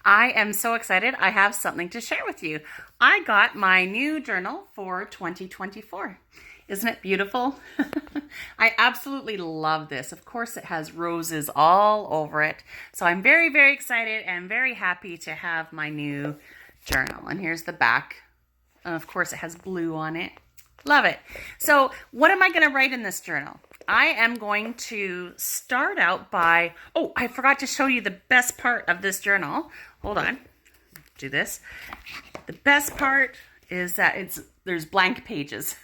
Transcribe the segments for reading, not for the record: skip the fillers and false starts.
I am so excited. I have something to share with you. I got my new journal for 2024. Isn't it beautiful? I absolutely love this. Of course, it has roses all over it. So I'm very, very excited and very happy to have my new journal. And here's the back. And of course, it has blue on it. Love it. So what am I going to write in this journal? I am going to start out by, I forgot to show you the best part of this journal. Hold on. Do this. The best part is that there's blank pages.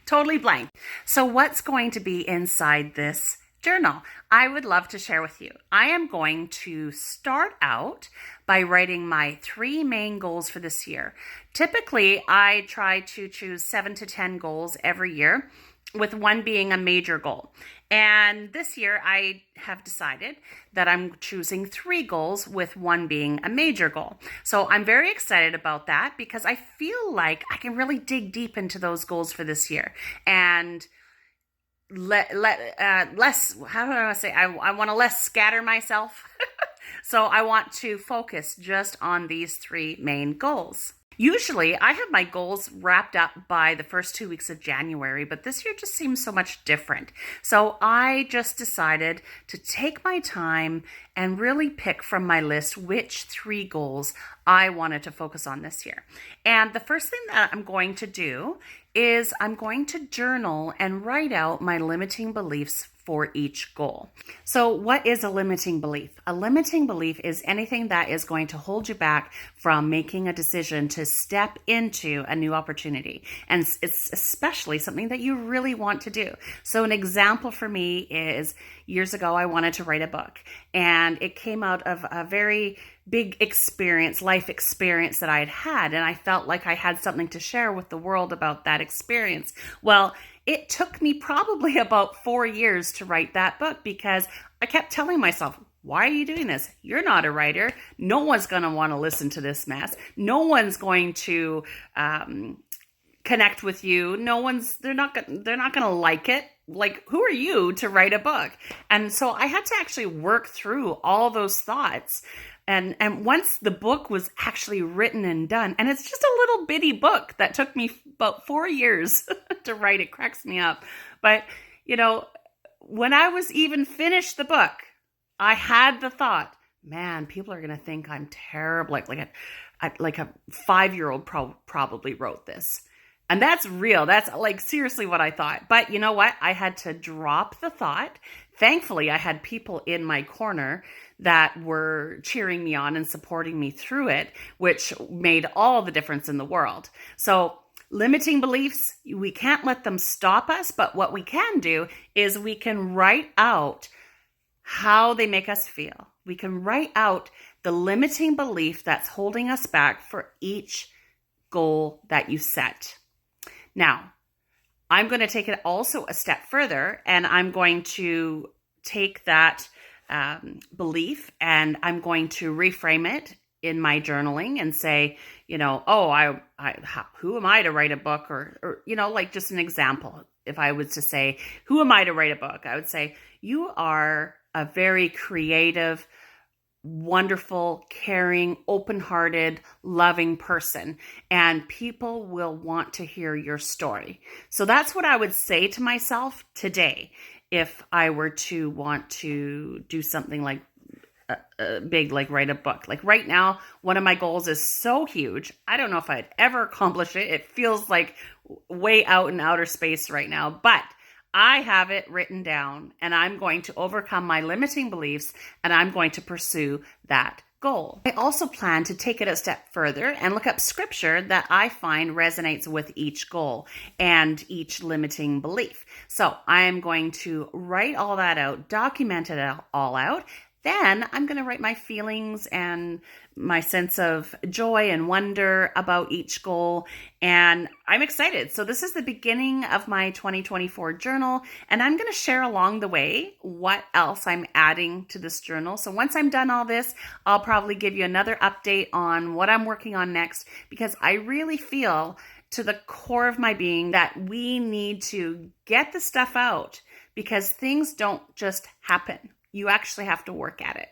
Totally blank. So what's going to be inside this journal? I would love to share with you. I am going to start out by writing my 3 main goals for this year. Typically, I try to choose 7 to 10 goals every year, with one being a major goal. And this year I have decided that I'm choosing 3 goals with one being a major goal. So I'm very excited about that because I feel like I can really dig deep into those goals for this year and less, how do I say, I want to less scatter myself. So I want to focus just on these 3 main goals. Usually, I have my goals wrapped up by the first 2 weeks of January, but this year just seems so much different. So I just decided to take my time and really pick from my list which 3 goals I wanted to focus on this year. And the first thing that I'm going to do is I'm going to journal and write out my limiting beliefs for each goal. So what is a limiting belief? A limiting belief is anything that is going to hold you back from making a decision to step into a new opportunity. And it's especially something that you really want to do. So an example for me is years ago, I wanted to write a book, and it came out of a very big experience, life experience that I had had. And I felt like I had something to share with the world about that experience. Well, it took me probably about 4 years to write that book because I kept telling myself, why are you doing this? You're not a writer. No one's going to want to listen to this mess. No one's going to connect with you. They're not going to like it. Like, who are you to write a book? And so I had to actually work through all those thoughts. And once the book was actually written and done, and it's just a little bitty book that took me about 4 years to write, it cracks me up. But, when I was even finished the book, I had the thought, man, people are going to think I'm terrible. Like a 5-year-old probably wrote this. And that's real. That's like seriously what I thought. But you know what? I had to drop the thought. Thankfully, I had people in my corner that were cheering me on and supporting me through it, which made all the difference in the world. So limiting beliefs, we can't let them stop us. But what we can do is we can write out how they make us feel. We can write out the limiting belief that's holding us back for each goal that you set. Now, I'm going to take it also a step further, and I'm going to take that belief and I'm going to reframe it in my journaling and say, who am I to write a book? Or like just an example. If I was to say, who am I to write a book? I would say, you are a very creative, wonderful, caring, open-hearted, loving person, and people will want to hear your story. So that's what I would say to myself today if I were to want to do something like big, like write a book. Like right now, one of my goals is so huge. I don't know if I'd ever accomplish it. It feels like way out in outer space right now, but I have it written down, and I'm going to overcome my limiting beliefs, and I'm going to pursue that goal. I also plan to take it a step further and look up scripture that I find resonates with each goal and each limiting belief. So I am going to write all that out, document it all out. Then I'm going to write my feelings and my sense of joy and wonder about each goal. And I'm excited. So this is the beginning of my 2024 journal. And I'm going to share along the way what else I'm adding to this journal. So once I'm done all this, I'll probably give you another update on what I'm working on next, because I really feel to the core of my being that we need to get the stuff out, because things don't just happen. You actually have to work at it.